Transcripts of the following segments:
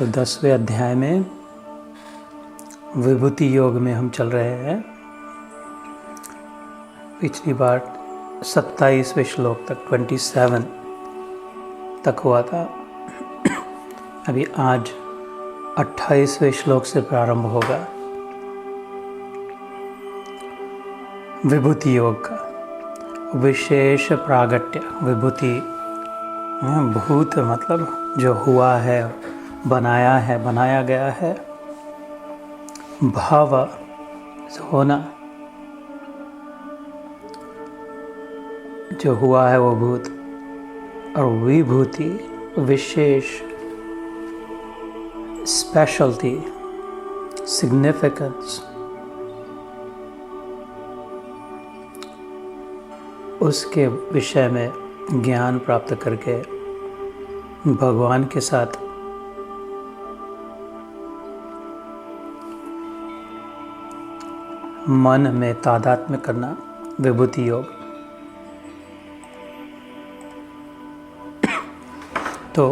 तो 10वें अध्याय में विभूति योग में हम चल रहे हैं। पिछली बार 27वें श्लोक तक 27 तक हुआ था। अभी आज 28वें श्लोक से प्रारंभ होगा विभूति योग का विशेष प्रागट्य। विभूति भूत मतलब जो हुआ है, बनाया गया है। भाव होना, जो हुआ है वो भूत। और विभूति विशेष, स्पेशलिटी, सिग्निफिकेंस। उसके विषय में ज्ञान प्राप्त करके भगवान के साथ मन में तादात्म्य करना, विभूति योग। तो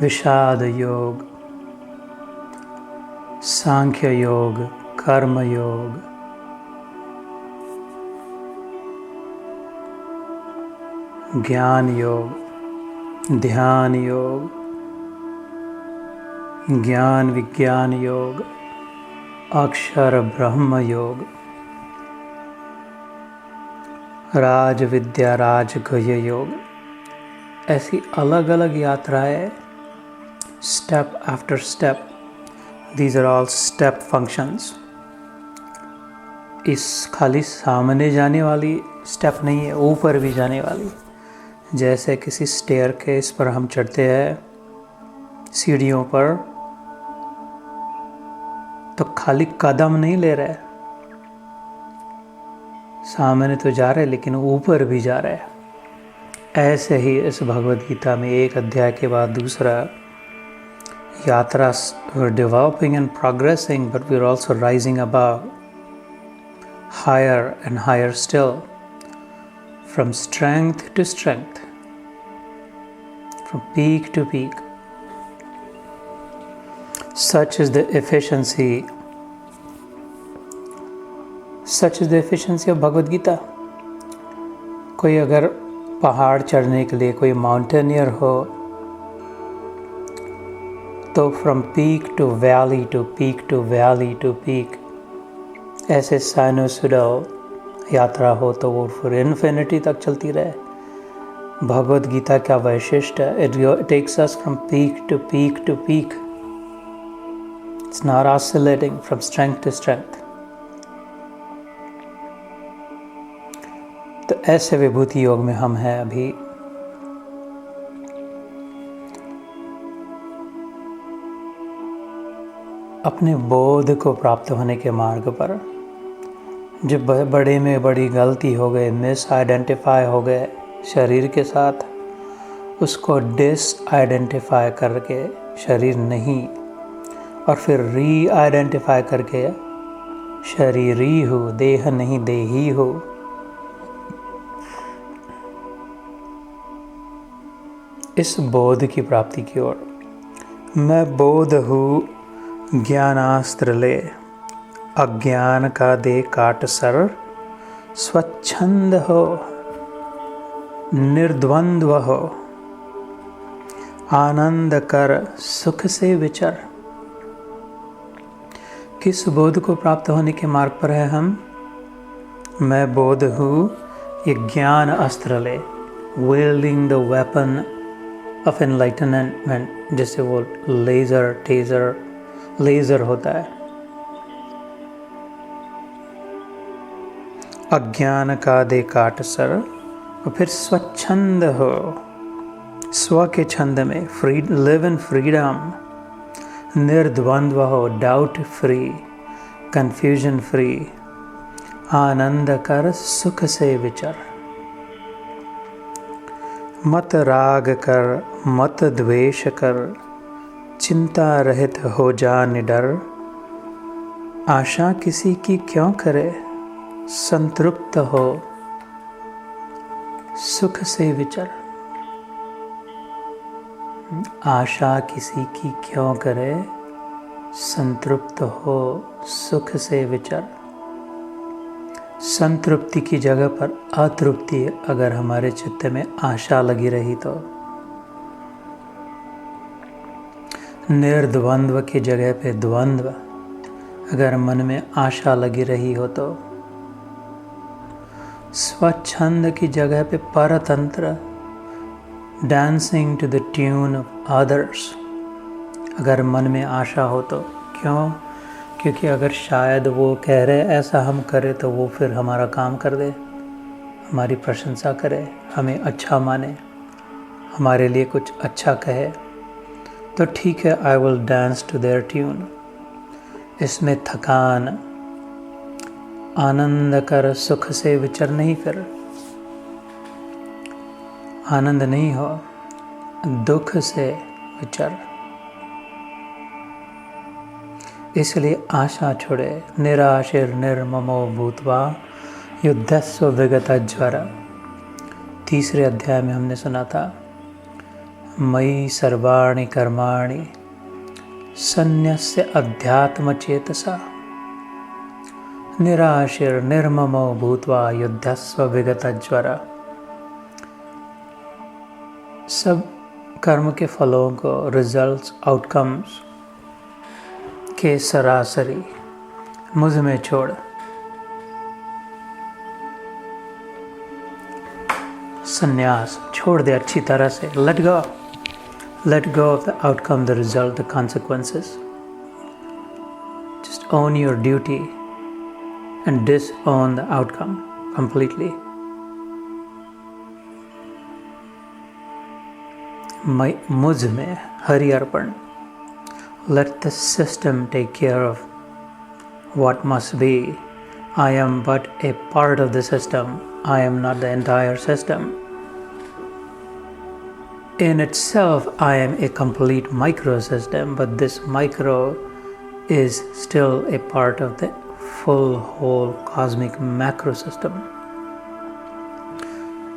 विषाद योग, सांख्य योग, कर्म योग, ज्ञान योग, ध्यान योग, ज्ञान विज्ञान योग, अक्षर ब्रह्म योग, राज विद्या राजगुह्य योग। ऐसी अलग अलग यात्राएं, step after step. These are all step functions. इस खाली सामने जाने वाली स्टेप नहीं है, ऊपर भी जाने वाली। जैसे किसी स्टेयरकेस पर हम चढ़ते हैं, सीढ़ियों पर, तो खाली कदम नहीं ले रहे, सामने तो जा रहे लेकिन ऊपर भी जा रहे। ऐसे ही इस भगवद गीता में एक अध्याय के बाद दूसरा यात्रा, we're developing and progressing, but we're also rising above, higher and higher still, from strength to strength, from peak to peak. Such is the efficiency of Bhagavad Gita. कोई अगर पहाड़ चढ़ने के लिए कोई माउंटेनियर हो, तो from peak to valley to peak to valley to peak, ऐसे साइनोसोइडल यात्रा हो तो वो फिर इन्फिनिटी तक चलती रहे। भगवद गीता का वैशिष्ट है, it takes us from peak to peak to peak. It's not oscillating from strength to strength. तो ऐसे विभूति योग में हम हैं अभी। अपने बोध को प्राप्त होने के मार्ग पर। जब बड़े में बड़ी गलती हो गए, मिस आइडेंटिफाई हो गए शरीर के साथ, उसको डिस आइडेंटिफाई करके शरीर नहीं, और फिर री आइडेंटिफाई करके शरीरी हो, देह नहीं देही हो। इस बोध की प्राप्ति की ओर। मैं बोध हूँ ज्ञानास्त्र ले, अज्ञान का दे काट सर, स्वच्छंद हो, निर्द्वंद्व हो, आनंद कर सुख से विचर। किस बोध को प्राप्त होने के मार्ग पर है हम? मैं बोध हूँ ये ज्ञान अस्त्र ले, wielding the weapon of enlightenment, जैसे वो लेजर होता है। अज्ञान का दे काट सर, और फिर स्वच्छंद हो, स्व के छंद में, लिव इन फ्रीडम, निर्द्वंद्व हो, डाउट फ्री, कंफ्यूजन फ्री, आनंद कर सुख से विचर। मत राग कर, मत द्वेष कर, चिंता रहित हो जा निडर, आशा किसी की क्यों करे, संतृप्त हो सुख से विचर। आशा किसी की क्यों करे, संतृप्त हो सुख से विचर। संतृप्ति की जगह पर अतृप्ति अगर हमारे चित्त में आशा लगी रही तो, निर्द्वंद्व की जगह पे द्वंद्व अगर मन में आशा लगी रही हो तो, स्वच्छंद की जगह पे परतंत्र, dancing to the tune of others अगर मन में आशा हो तो। क्यों? क्योंकि अगर शायद वो कह रहे ऐसा हम करें तो वो फिर हमारा काम कर दे, हमारी प्रशंसा करे, हमें अच्छा माने, हमारे लिए कुछ अच्छा कहे, तो ठीक है, I will dance to their tune. इसमें थकान, आनंद कर सुख से विचर नहीं, फिर आनंद नहीं हो, दुख से विचर। इसलिए आशा छोड़े। निराशिर निर्ममो भूत्वा युद्धस्व विगत ज्वर। तीसरे अध्याय में हमने सुना था, मयि सर्वाणि कर्माणि सन्न्यस्य अध्यात्म चेतसा। निराशिर निर्ममो भूत्वा युद्धस्व विगत ज्वर। सब कर्म के फलों को, रिजल्ट्स, आउटकम्स के सरासरी मुझ में छोड़, संन्यास छोड़ दे अच्छी तरह से। Let go of the outcome, the result, the consequences. Just own your duty and disown the outcome completely. मुझ में हरि अर्पण। Let the system take care of what must be. I am but a part of the system. I am not the entire system. In itself, I am a complete microsystem, but this micro is still a part of the full, whole cosmic macro system.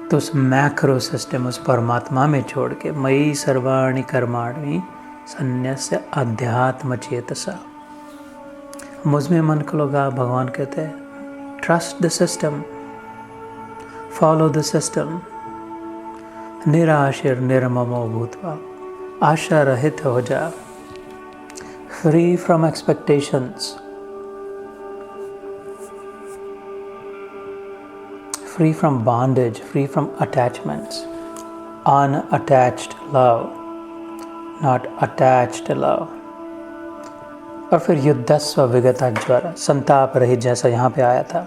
तो उस macro system, उस परमात्मा में छोड़ के, मयि सर्वाणि कर्माणि सन्न्यस्य अध्यात्म चेतसा। मुझ में मन को लगा, भगवान कहते हैं, trust the system, follow the system. निराशिर निर्ममो भूत्वा, आशा रहित हो जा, free from expectations, free from bondage, free from attachments, unattached love, not attached love। और फिर युद्धस्व विगत ज्वर, संताप रहित, जैसा यहाँ पे आया था।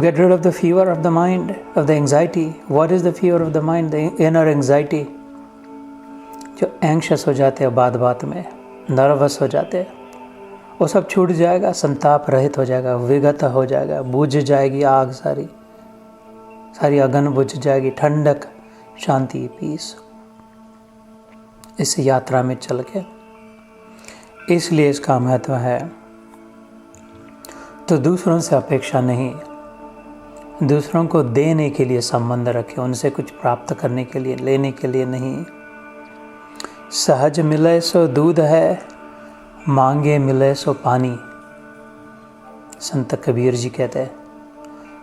Get rid of the fever of the mind, of the anxiety. What is the fever of the mind? The inner anxiety। जो anxious हो जाते हैं बात बात में, नर्वस हो जाते हैं, वो सब छूट जाएगा, संताप रहित हो जाएगा, विगत हो जाएगा, बुझ जाएगी आग, सारी अगन बुझ जाएगी, ठंडक, शांति, पीस। इस यात्रा में चल के, इसलिए इसका महत्व है। तो दूसरों से अपेक्षा नहीं, दूसरों को देने के लिए संबंध रखें, उनसे कुछ प्राप्त करने के लिए, लेने के लिए नहीं। सहज मिले सो दूध है, मांगे मिले सो पानी। संत कबीर जी कहते हैं,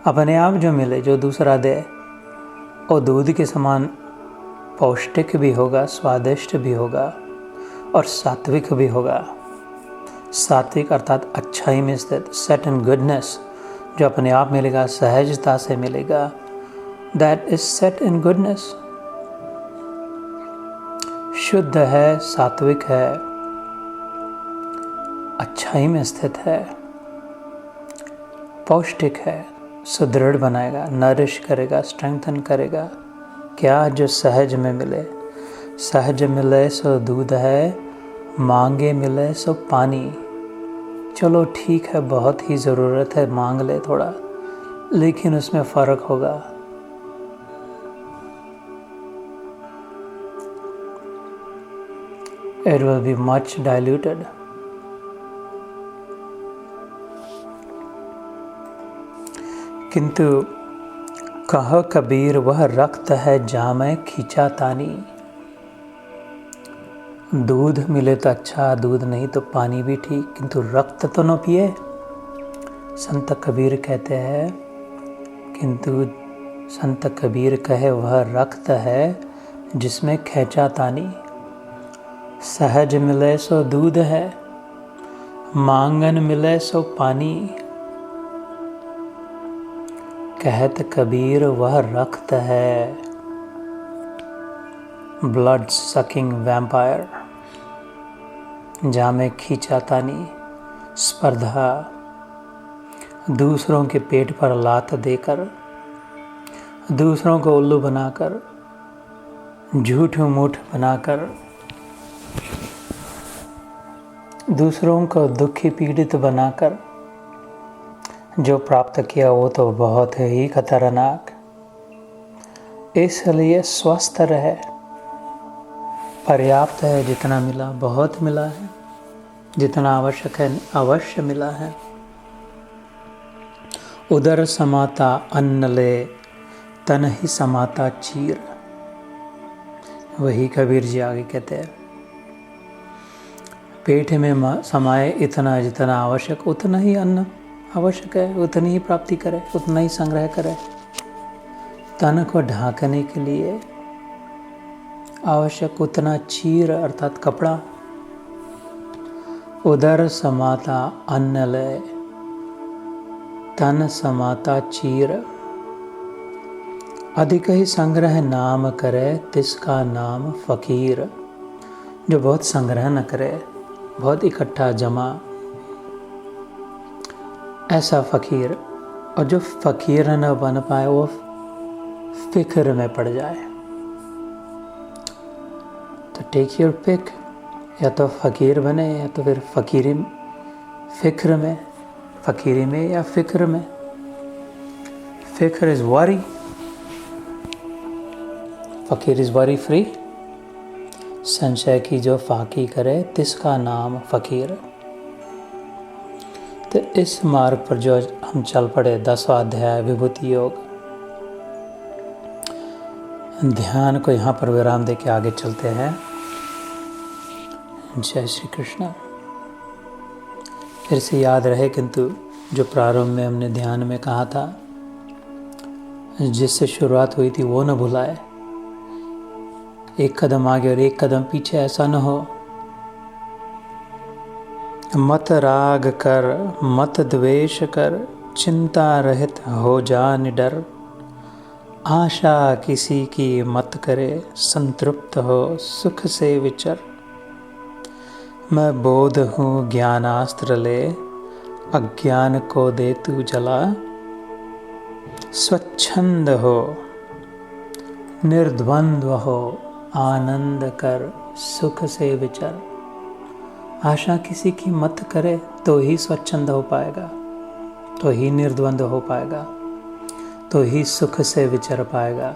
अपने आप जो मिले, जो दूसरा दे, वो दूध के समान पौष्टिक भी होगा, स्वादिष्ट भी होगा और सात्विक भी होगा। सात्विक अर्थात अच्छाई में स्थित, सेट इन गुडनेस, जो अपने आप मिलेगा, सहजता से मिलेगा, that is set in goodness. शुद्ध है, सात्विक है, अच्छाई में स्थित है, पौष्टिक है, सुदृढ़ बनाएगा, नरिश करेगा, स्ट्रेंथन करेगा। क्या? जो सहज में मिले। सहज मिले सो दूध है, मांगे मिले सो पानी। चलो ठीक है, बहुत ही ज़रूरत है, मांग ले थोड़ा, लेकिन उसमें फ़र्क होगा। It will be much diluted. किंतु कह कबीर वह रक्त है जामै खींचा तानी। दूध मिले तो अच्छा, दूध नहीं तो पानी भी ठीक, किंतु रक्त तो न पिए। संत कबीर कहते हैं, किंतु संत कबीर कहे वह रक्त है जिसमें खैचा तानी। सहज मिले सो दूध है, मांगन मिले सो पानी। कहत कबीर वह रक्त है, ब्लड सकिंग वैम्पायर। जामे खींचा तानी, स्पर्धा, दूसरों के पेट पर लात देकर, दूसरों को उल्लू बनाकर, झूठ मूठ बनाकर, दूसरों को दुखी पीड़ित बनाकर जो प्राप्त किया वो तो बहुत ही खतरनाक। इसलिए स्वस्थ रहे, पर्याप्त है, जितना मिला बहुत मिला है, जितना आवश्यक है अवश्य मिला है। उदर समाता अन्न ले, तन ही समाता चीर। वही कबीर जी आगे कहते हैं, पेट में समाए इतना जितना आवश्यक, उतना ही अन्न आवश्यक है, उतनी ही प्राप्ति करे, उतना ही संग्रह करे। तन को ढांकने के लिए आवश्यक उतना चीर अर्थात कपड़ा। उदर समाता अन्न लय, तन समाता चीर। अधिक ही संग्रह नाम करे, तिसका नाम फकीर। जो बहुत संग्रह न करे, बहुत इकट्ठा जमा, ऐसा फकीर। और जो फकीर न बन पाए वो फिक्र में पड़ जाए। तो टेक योर पिक, या तो फकीर बने या तो फिर फकीरी में या फिक्र में। फिक्र इज वरी, फकीर इज वरी फ्री। संशय की जो फाकी करे तिसका नाम फकीर। तो इस मार्ग पर जो हम चल पड़े, 10वां अध्याय विभूति योग, ध्यान को यहाँ पर विराम दे के आगे चलते हैं। जय श्री कृष्ण। फिर से याद रहे, किंतु जो प्रारंभ में हमने ध्यान में कहा था, जिससे शुरुआत हुई थी वो न भुलाए। एक कदम आगे और एक कदम पीछे ऐसा न हो। मत राग कर, मत द्वेष कर, चिंता रहित हो जा निडर। आशा किसी की मत करे, संतृप्त हो सुख से विचर। मैं बोध हूँ ज्ञानास्त्र ले, अज्ञान को दे तू जला। स्वच्छंद हो, निर्द्वंद्व हो, आनंद कर सुख से विचर। आशा किसी की मत करे तो ही स्वच्छंद हो पाएगा, तो ही निर्द्वंद्व हो पाएगा, तो ही सुख से विचर पाएगा।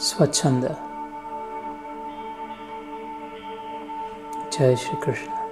स्वच्छंद। जय श्री कृष्ण।